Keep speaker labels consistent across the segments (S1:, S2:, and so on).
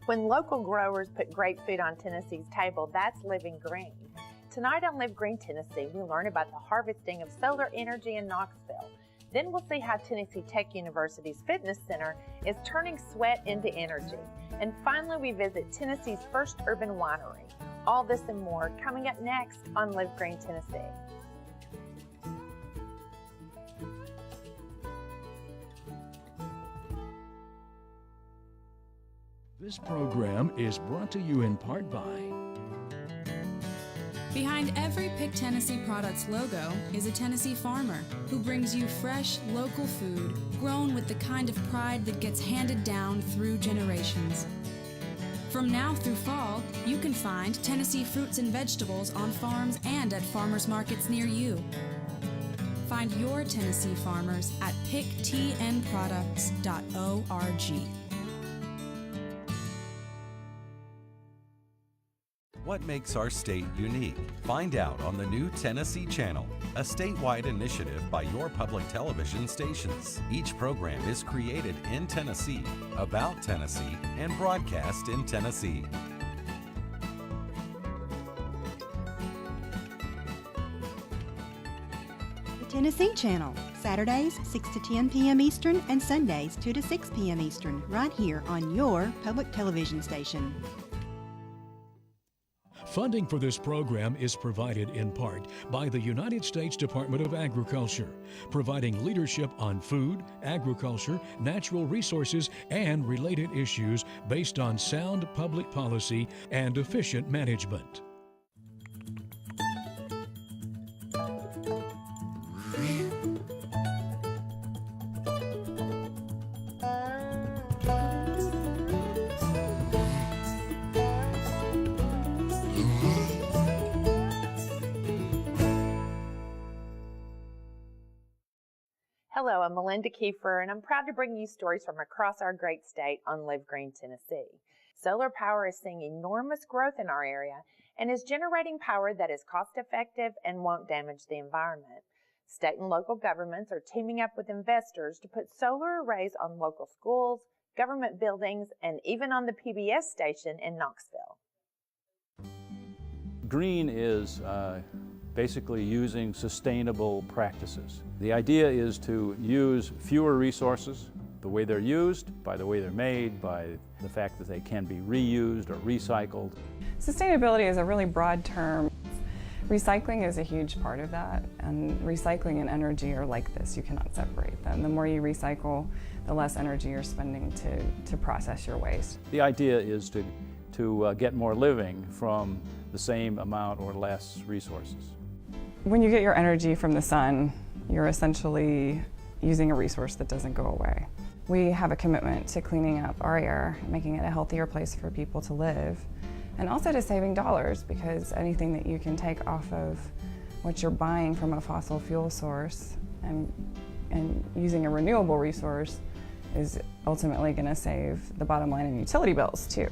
S1: When local growers put great food on Tennessee's table, that's living green. Tonight on Live Green Tennessee, we learn about the harvesting of solar energy in Knoxville. Then we'll see how Tennessee Tech University's fitness center is turning sweat into energy. And finally, we visit Tennessee's first urban winery. All this and more coming up next on Live Green Tennessee.
S2: This program is brought to you in part by...
S3: Behind every Pick Tennessee Products logo is a Tennessee farmer who brings you fresh, local food grown with the kind of pride that gets handed down through generations. From now through fall, you can find Tennessee fruits and vegetables on farms and at farmers markets near you. Find your Tennessee farmers at picktnproducts.org.
S4: What makes our state unique? Find out on the new Tennessee Channel, a statewide initiative by your public television stations. Each program is created in Tennessee, about Tennessee, and broadcast in Tennessee.
S5: The Tennessee Channel, Saturdays 6 to 10 p.m. Eastern and Sundays 2 to 6 p.m. Eastern, right here on your public television station.
S2: Funding for this program is provided in part by the United States Department of Agriculture, providing leadership on food, agriculture, natural resources, and related issues based on sound public policy and efficient management.
S1: Hello, I'm Melinda Kiefer, and I'm proud to bring you stories from across our great state on Live Green Tennessee. Solar power is seeing enormous growth in our area and is generating power that is cost-effective and won't damage the environment. State and local governments are teaming up with investors to put solar arrays on local schools, government buildings, and even on the PBS station in Knoxville.
S6: Green is basically using sustainable practices. The idea is to use fewer resources, the way they're used, by the way they're made, by the fact that they can be reused or recycled.
S7: Sustainability is a really broad term. Recycling is a huge part of that, and recycling and energy are like this. You cannot separate them. The more you recycle, the less energy you're spending to process your waste.
S6: The idea is to get more living from the same amount or less resources.
S7: When you get your energy from the sun, you're essentially using a resource that doesn't go away. We have a commitment to cleaning up our air, making it a healthier place for people to live, and also to saving dollars, because anything that you can take off of what you're buying from a fossil fuel source and using a renewable resource is ultimately going to save the bottom line in utility bills too.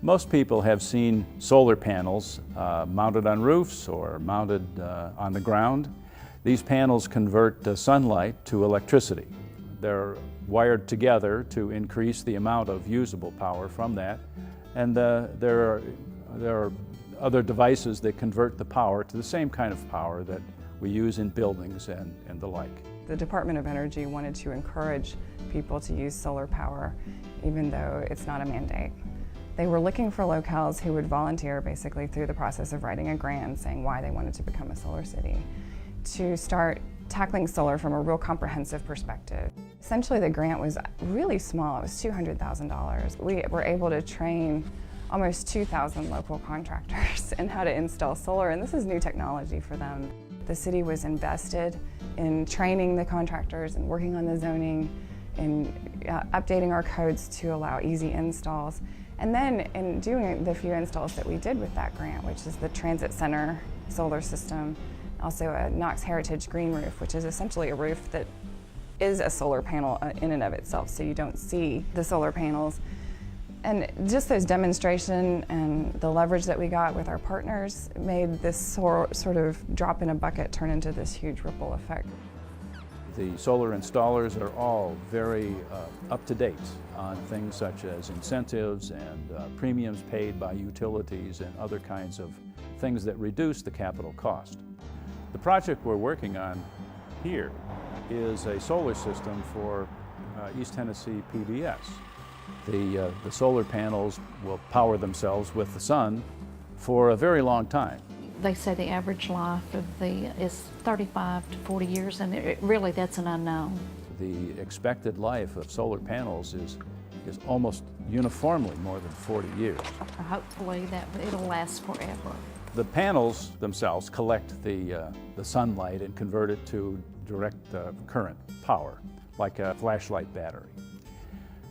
S6: Most people have seen solar panels mounted on roofs or mounted on the ground. These panels convert sunlight to electricity. They're wired together to increase the amount of usable power from that. And there are other devices that convert the power to the same kind of power that we use in buildings and the like.
S7: The Department of Energy wanted to encourage people to use solar power, even though it's not a mandate. They were looking for locales who would volunteer basically through the process of writing a grant saying why they wanted to become a solar city, to start tackling solar from a real comprehensive perspective. Essentially the grant was really small, it was $200,000. We were able to train almost 2,000 local contractors in how to install solar, and this is new technology for them. The city was invested in training the contractors and working on the zoning and updating our codes to allow easy installs. And then in doing the few installs that we did with that grant, which is the transit center solar system, also a Knox Heritage green roof, which is essentially a roof that is a solar panel in and of itself, so you don't see the solar panels. And just those demonstration and the leverage that we got with our partners made this sort of drop in a bucket turn into this huge ripple effect.
S6: The solar installers are all very up to date on things such as incentives and premiums paid by utilities and other kinds of things that reduce the capital cost. The project we're working on here is a solar system for East Tennessee PBS. The solar panels will power themselves with the sun for a very long time.
S8: They say the average life of is 35 to 40 years, and really that's an unknown.
S6: The expected life of solar panels is almost uniformly more than 40 years.
S8: Hopefully that it'll last forever.
S6: The panels themselves collect the sunlight and convert it to direct current power, like a flashlight battery.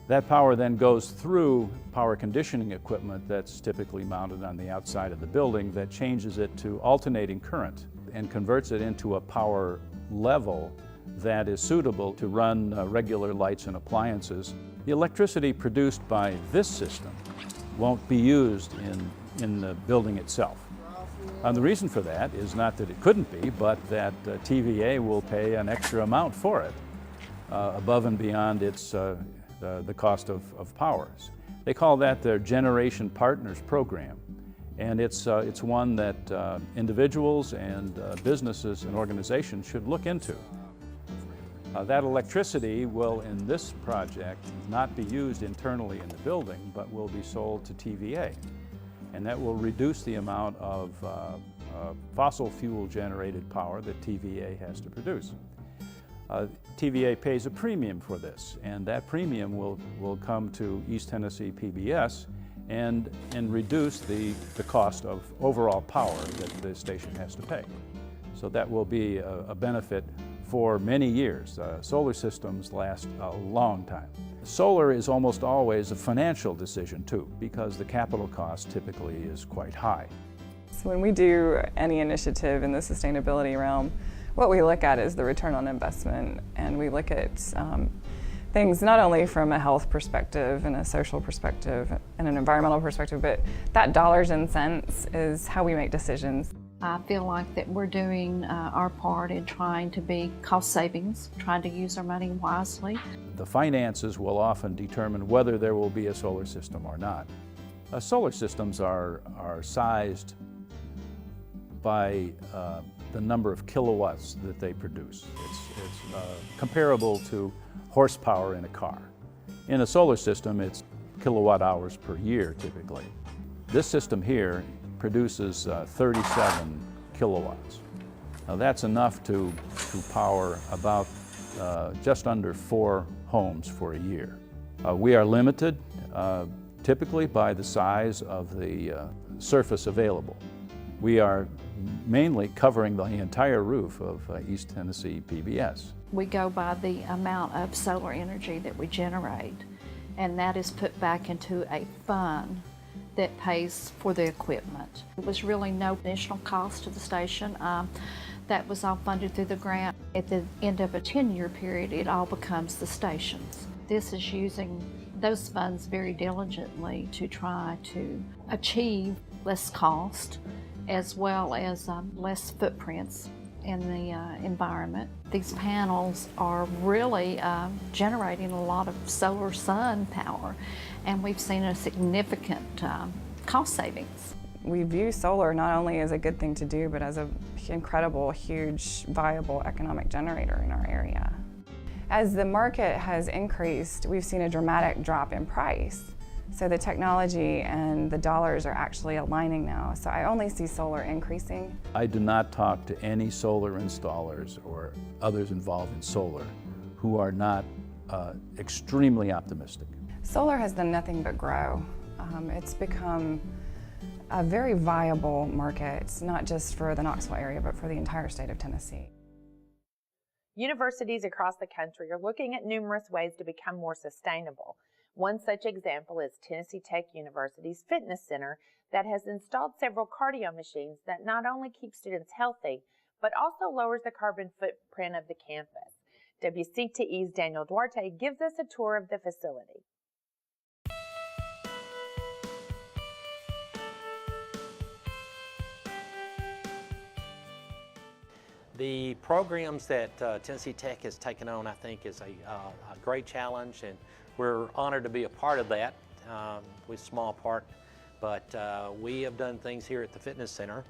S6: That power then goes through power conditioning equipment that's typically mounted on the outside of the building that changes it to alternating current and converts it into a power level that is suitable to run regular lights and appliances. The electricity produced by this system won't be used in the building itself. And the reason for that is not that it couldn't be, but that TVA will pay an extra amount for it above and beyond its the cost of powers. They call that their Generation Partners program, and it's one that individuals and businesses and organizations should look into. That electricity will, in this project, not be used internally in the building, but will be sold to TVA, and that will reduce the amount of fossil fuel generated power that TVA has to produce. TVA pays a premium for this, and that premium will come to East Tennessee PBS and reduce the cost of overall power that the station has to pay. So that will be a benefit for many years. Solar systems last a long time. Solar is almost always a financial decision too, because the capital cost typically is quite high.
S7: So when we do any initiative in the sustainability realm, what we look at is the return on investment, and we look at things not only from a health perspective and a social perspective and an environmental perspective, but that dollars and cents is how we make decisions.
S8: I feel like that we're doing our part in trying to be cost savings, trying to use our money wisely.
S6: The finances will often determine whether there will be a solar system or not. Solar systems are sized by the number of kilowatts that they produce. It's comparable to horsepower in a car. In a solar system, it's kilowatt hours per year typically. This system here produces 37 kilowatts. Now that's enough to power about just under 4 homes for a year. We are limited typically by the size of the surface available. We are mainly covering the entire roof of East Tennessee PBS.
S8: We go by the amount of solar energy that we generate, and that is put back into a fund that pays for the equipment. It was really no additional cost to the station. That was all funded through the grant. At the end of a 10-year period, it all becomes the station's. This is using those funds very diligently to try to achieve less cost as well as less footprints in the environment. These panels are really generating a lot of solar sun power, and we've seen a significant cost savings.
S7: We view solar not only as a good thing to do, but as an incredible, huge, viable economic generator in our area. As the market has increased, we've seen a dramatic drop in price. So the technology and the dollars are actually aligning now. So I only see solar increasing.
S6: I do not talk to any solar installers or others involved in solar who are not extremely optimistic.
S7: Solar has done nothing but grow. It's become a very viable market, not just for the Knoxville area, but for the entire state of Tennessee.
S1: Universities across the country are looking at numerous ways to become more sustainable. One such example is Tennessee Tech University's Fitness Center that has installed several cardio machines that not only keep students healthy, but also lowers the carbon footprint of the campus. WCTE's Daniel Duarte gives us a tour of the facility.
S9: The programs that Tennessee Tech has taken on, I think, is a great challenge, and we're honored to be a part of that, with small part. But we have done things here at the fitness center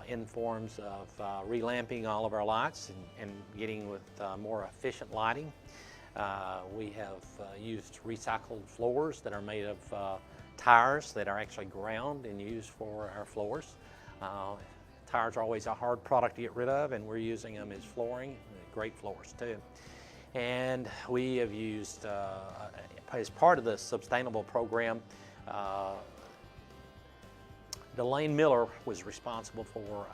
S9: in forms of relamping all of our lights and getting with more efficient lighting. We have used recycled floors that are made of tires that are actually ground and used for our floors. Tires are always a hard product to get rid of, and we're using them as flooring, great floors too. And we have used, as part of the sustainable program, Delane Miller was responsible for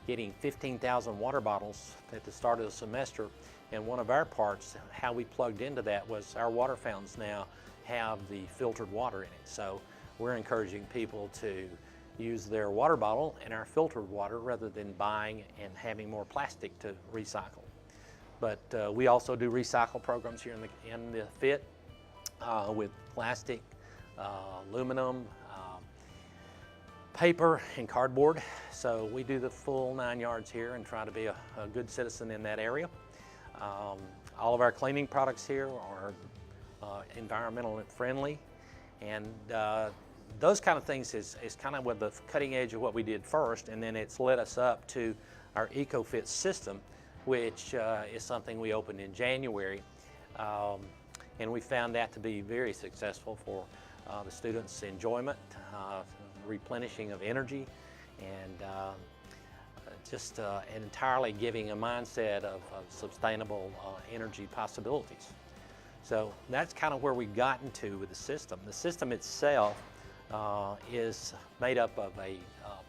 S9: getting 15,000 water bottles at the start of the semester. And one of our parts, how we plugged into that, was our water fountains now have the filtered water in it. So we're encouraging people to use their water bottle and our filtered water rather than buying and having more plastic to recycle. But we also do recycle programs here in the FIT with plastic, aluminum, paper, and cardboard. So we do the full 9 yards here and try to be a good citizen in that area. All of our cleaning products here are environmentally friendly, and those kind of things is kind of with the cutting edge of what we did first, and then it's led us up to our EcoFit system, which is something we opened in January, and we found that to be very successful for the students' enjoyment, replenishing of energy, and just entirely giving a mindset of sustainable energy possibilities. So that's kind of where we've gotten to with the system. The system itself is made up of a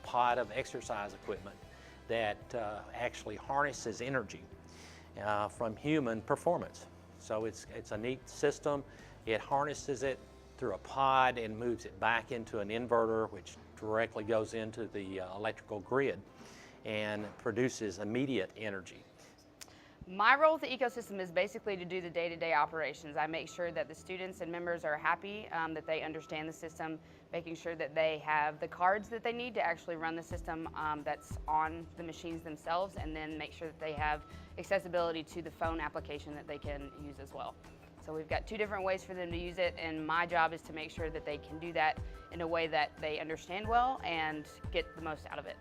S9: pod of exercise equipment that actually harnesses energy from human performance. So it's a neat system. It harnesses it through a pod and moves it back into an inverter, which directly goes into the electrical grid and produces immediate energy.
S10: My role with the ecosystem is basically to do the day-to-day operations. I make sure that the students and members are happy, that they understand the system, making sure that they have the cards that they need to actually run the system that's on the machines themselves, and then make sure that they have accessibility to the phone application that they can use as well. So we've got 2 different ways for them to use it, and my job is to make sure that they can do that in a way that they understand well and get the most out of it.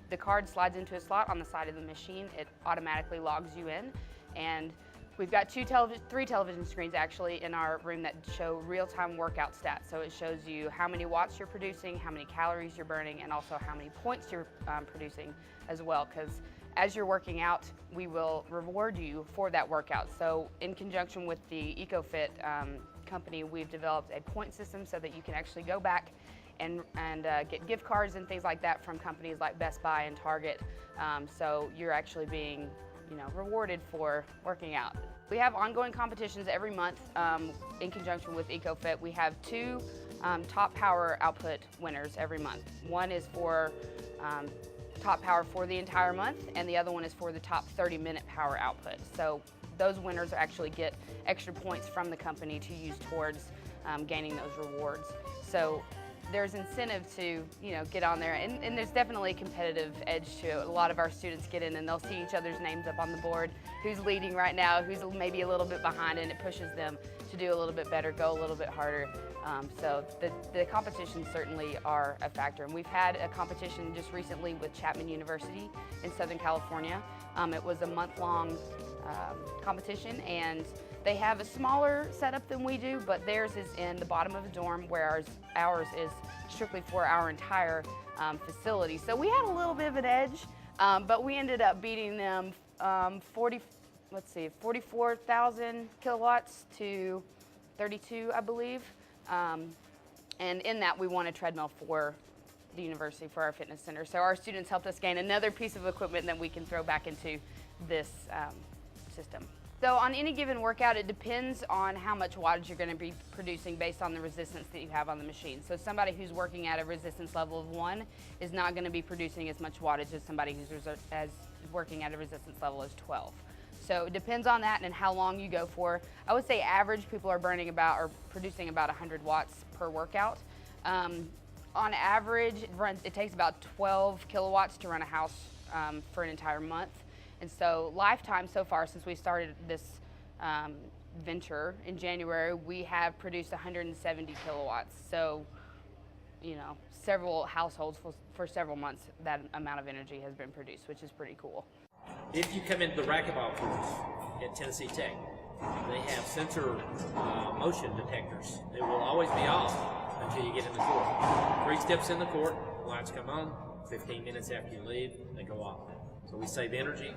S10: The card slides into a slot on the side of the machine. It automatically logs you in, and we've got 3 television screens actually in our room that show real-time workout stats. So it shows you how many watts you're producing, how many calories you're burning, and also how many points you're producing as well, because as you're working out, we will reward you for that workout. So in conjunction with the EcoFit company, we've developed a point system so that you can actually go back and get gift cards and things like that from companies like Best Buy and Target. So you're actually being, rewarded for working out. We have ongoing competitions every month in conjunction with EcoFit. We have 2 top power output winners every month. One is for top power for the entire month, and the other one is for the top 30-minute power output. So those winners actually get extra points from the company to use towards gaining those rewards. So there's incentive to, get on there, and there's definitely a competitive edge to it. A lot of our students get in and they'll see each other's names up on the board, who's leading right now, who's maybe a little bit behind, and it pushes them to do a little bit better, go a little bit harder. So the competitions certainly are a factor. And we've had a competition just recently with Chapman University in Southern California. It was a month-long competition, and they have a smaller setup than we do, but theirs is in the bottom of a dorm, whereas ours is strictly for our entire facility. So we had a little bit of an edge, but we ended up beating them 44,000 kilowatts to 32, I believe. And in that, we won a treadmill for the university, for our fitness center. So our students helped us gain another piece of equipment that we can throw back into this system. So on any given workout, it depends on how much wattage you're going to be producing based on the resistance that you have on the machine. So somebody who's working at a resistance level of 1 is not going to be producing as much wattage as somebody who's working at a resistance level as 12. So it depends on that and how long you go for. I would say average people are producing about 100 watts per workout. On average, it takes about 12 kilowatts to run a house for an entire month. And so lifetime so far, since we started this venture in January, we have produced 170 kilowatts. So, you know, several households for several months, that amount of energy has been produced, which is pretty cool.
S11: If you come into the racquetball course at Tennessee Tech, they have sensor motion detectors. They will always be off until you get in the court. 3 steps in the court, lights come on. 15 minutes after you leave, they go off. So we save energy,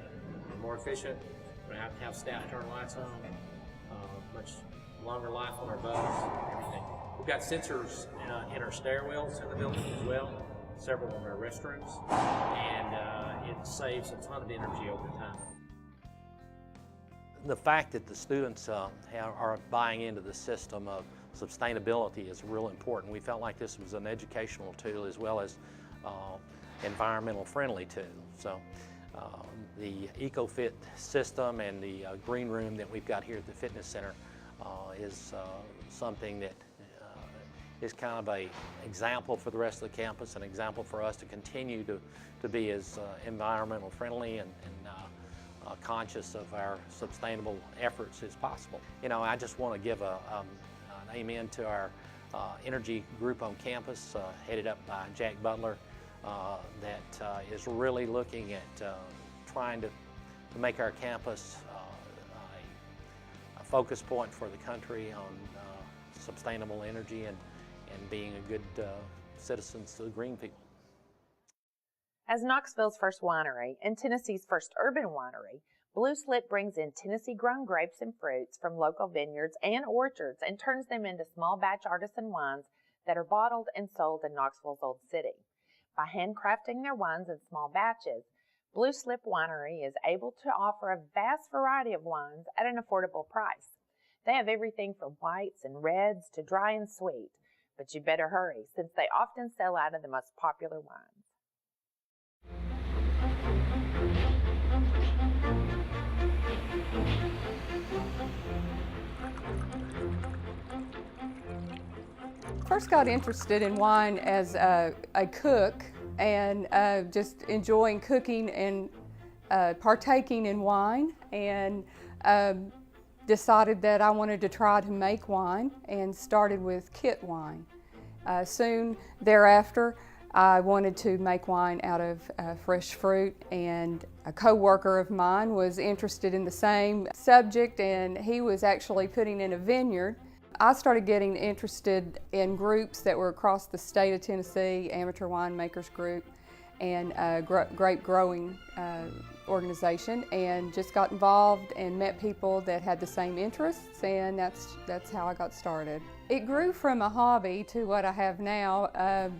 S11: we're more efficient. We don't have to have staff turn lights on. Much longer life on our boats, everything. We've got sensors in our stairwells in the building as well, several in our restrooms, and it saves a ton of energy over time.
S9: The fact that the students are buying into the system of sustainability is real important. We felt like this was an educational tool as well as environmental friendly tool. So the EcoFit system and the green room that we've got here at the fitness center is something that is kind of an example for the rest of the campus, an example for us to continue to be as environmental friendly and conscious of our sustainable efforts as possible. You know, I just want to give an amen to our energy group on campus, headed up by Jack Butler, that is really looking at trying to make our campus a focus point for the country on sustainable energy and being a good citizens to the green people.
S1: As Knoxville's first winery and Tennessee's first urban winery, Blue Slip brings in Tennessee-grown grapes and fruits from local vineyards and orchards and turns them into small batch artisan wines that are bottled and sold in Knoxville's Old City. By handcrafting their wines in small batches, Blue Slip Winery is able to offer a vast variety of wines at an affordable price. They have everything from whites and reds to dry and sweet, but you better hurry since they often sell out of the most popular wines.
S12: First got interested in wine as a cook and just enjoying cooking and partaking in wine, and decided that I wanted to try to make wine and started with kit wine. Soon thereafter I wanted to make wine out of fresh fruit, and a co-worker of mine was interested in the same subject, and he was actually putting in a vineyard. I started getting interested in groups that were across the state of Tennessee, amateur winemakers group and grape growing organization, and just got involved and met people that had the same interests, and that's how I got started. It grew from a hobby to what I have now,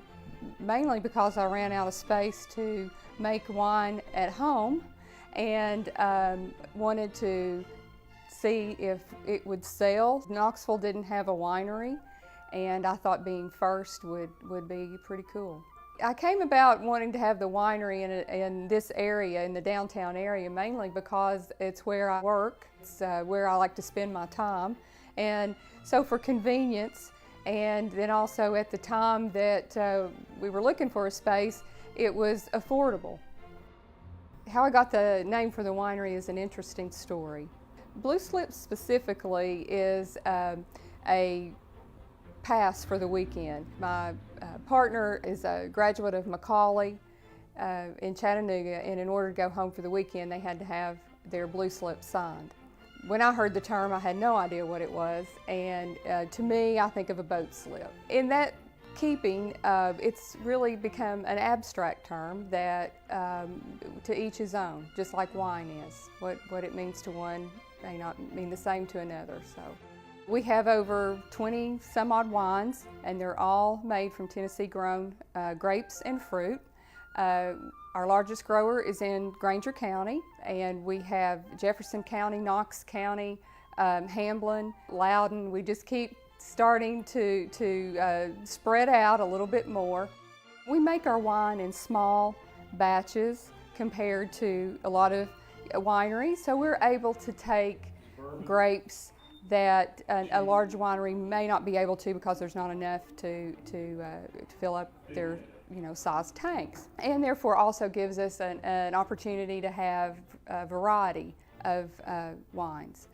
S12: mainly because I ran out of space to make wine at home and wanted to see if it would sell. Knoxville didn't have a winery, and I thought being first would be pretty cool. I came about wanting to have the winery in this area, in the downtown area, mainly because it's where I work, it's where I like to spend my time, and so for convenience, and then also at the time that we were looking for a space, it was affordable. How I got the name for the winery is an interesting story. Blue Slip specifically is a pass for the weekend. My partner is a graduate of Macaulay in Chattanooga, and in order to go home for the weekend they had to have their Blue Slip signed. When I heard the term, I had no idea what it was, and to me I think of a boat slip. In that keeping, it's really become an abstract term that to each his own, just like wine is. What it means to one may not mean the same to another. So we have over 20 some odd wines, and they're all made from Tennessee grown grapes and fruit. Our largest grower is in Granger County, and we have Jefferson County, Knox County, Hamblin, Loudon. We just keep starting to spread out a little bit more. We make our wine in small batches compared to a lot of wineries, so we're able to take grapes that a large winery may not be able to because there's not enough to fill up their size tanks, and therefore also gives us an opportunity to have a variety of wines.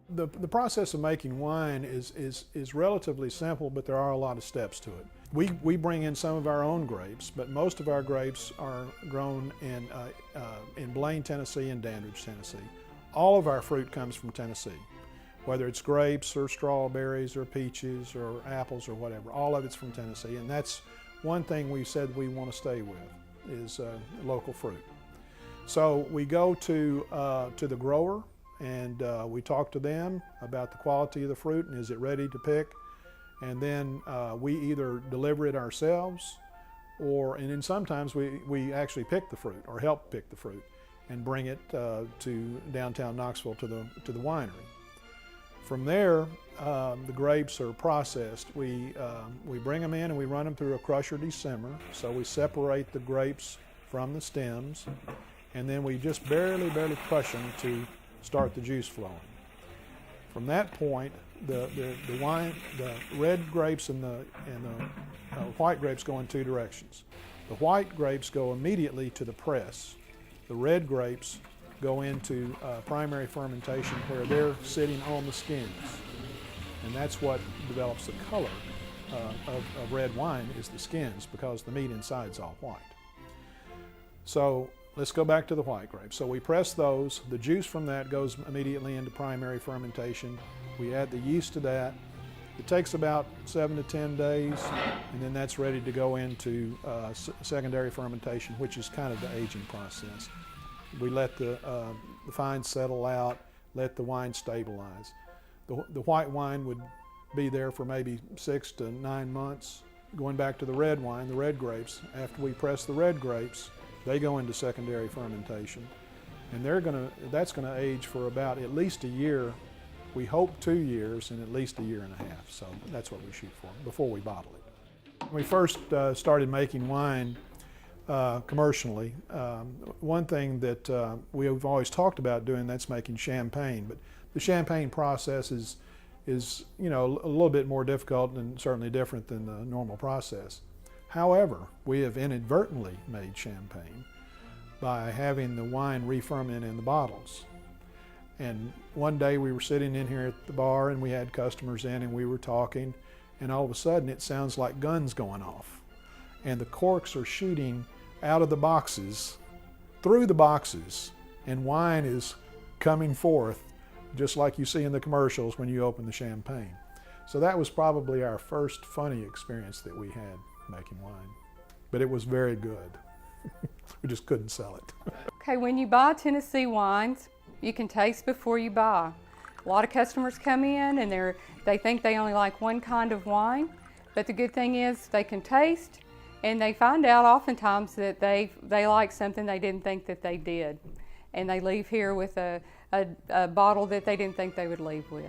S13: The process of making wine is relatively simple, but there are a lot of steps to it. We bring in some of our own grapes, but most of our grapes are grown in Blaine, Tennessee and Dandridge, Tennessee. All of our fruit comes from Tennessee, whether it's grapes or strawberries or peaches or apples or whatever. All of it's from Tennessee, and that's one thing we said we want to stay with is local fruit. So we go to the grower and we talk to them about the quality of the fruit and is it ready to pick, and then we either deliver it ourselves and then sometimes we actually pick the fruit or help pick the fruit and bring it to downtown Knoxville to the winery. From there, the grapes are processed. We bring them in and we run them through a crusher desimmer. So we separate the grapes from the stems, and then we just barely crush them to start the juice flowing. From that point, the red grapes and the white grapes go in two directions. The white grapes go immediately to the press. The red grapes go into primary fermentation where they're sitting on the skins. And that's what develops the color of red wine is the skins, because the meat inside's all white. So let's go back to the white grapes. So we press those. The juice from that goes immediately into primary fermentation. We add the yeast to that. It takes about 7 to 10 days, and then that's ready to go into secondary fermentation, which is kind of the aging process. We let the fines settle out, let the wine stabilize. The white wine would be there for maybe 6 to 9 months. Going back to the red wine, the red grapes, after we press the red grapes, they go into secondary fermentation. And that's gonna age for about at least a year. We hope 2 years and at least a year and a half. So that's what we shoot for before we bottle it. When we first started making wine commercially, one thing that we've always talked about doing, that's making champagne. But the champagne process is a little bit more difficult and certainly different than the normal process. However, we have inadvertently made champagne by having the wine re-ferment in the bottles. And one day we were sitting in here at the bar and we had customers in and we were talking, and all of a sudden it sounds like guns going off. And the corks are shooting out of the boxes, through the boxes, and wine is coming forth just like you see in the commercials when you open the champagne. So that was probably our first funny experience that we had making wine. But it was very good. We just couldn't sell it.
S12: Okay, when you buy Tennessee wines, you can taste before you buy. A lot of customers come in and they think they only like one kind of wine, but the good thing is they can taste and they find out oftentimes that they like something they didn't think that they did. And they leave here with a bottle that they didn't think they would leave with.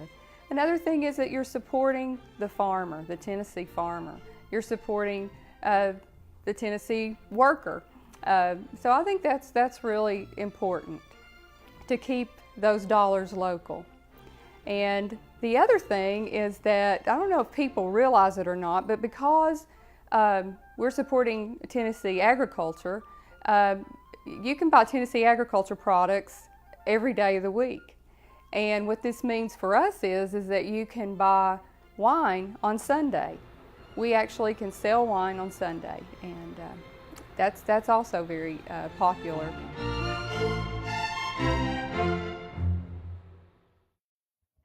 S12: Another thing is that you're supporting the farmer, the Tennessee farmer. You're supporting the Tennessee worker. So I think that's really important, to keep those dollars local. And the other thing is that, I don't know if people realize it or not, but because we're supporting Tennessee agriculture, you can buy Tennessee agriculture products every day of the week. And what this means for us is that you can buy wine on Sunday. We actually can sell wine on Sunday, and that's also very popular.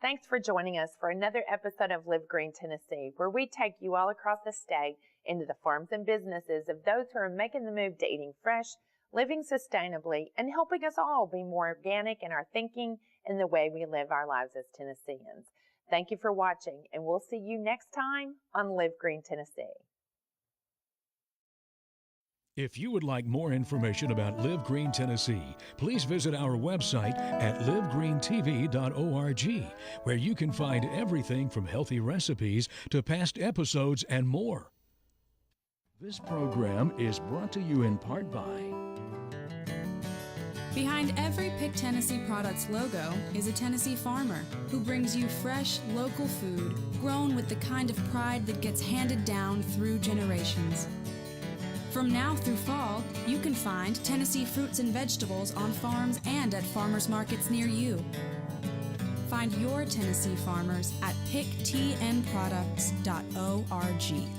S1: Thanks for joining us for another episode of Live Green Tennessee, where we take you all across the state into the farms and businesses of those who are making the move to eating fresh, living sustainably, and helping us all be more organic in our thinking and the way we live our lives as Tennesseans. Thank you for watching, and we'll see you next time on Live Green Tennessee.
S2: If you would like more information about Live Green Tennessee, please visit our website at livegreentv.org, where you can find everything from healthy recipes to past episodes and more. This program is brought to you in part by
S3: Behind every Pick Tennessee Products logo is a Tennessee farmer who brings you fresh, local food grown with the kind of pride that gets handed down through generations. From now through fall, you can find Tennessee fruits and vegetables on farms and at farmers markets near you. Find your Tennessee farmers at picktnproducts.org.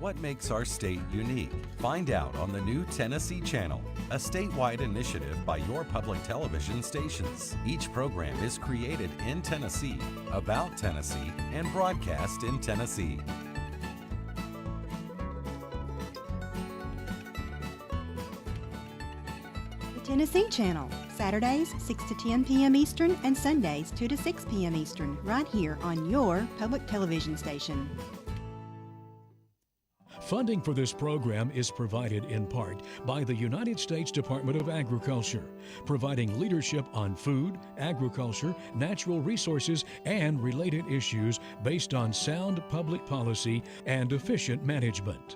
S4: What makes our state unique? Find out on the new Tennessee Channel, a statewide initiative by your public television stations. Each program is created in Tennessee, about Tennessee, and broadcast in Tennessee.
S5: The Tennessee Channel, Saturdays 6 to 10 p.m. Eastern and Sundays 2 to 6 p.m. Eastern, right here on your public television station.
S2: Funding for this program is provided in part by the United States Department of Agriculture, providing leadership on food, agriculture, natural resources, and related issues based on sound public policy and efficient management.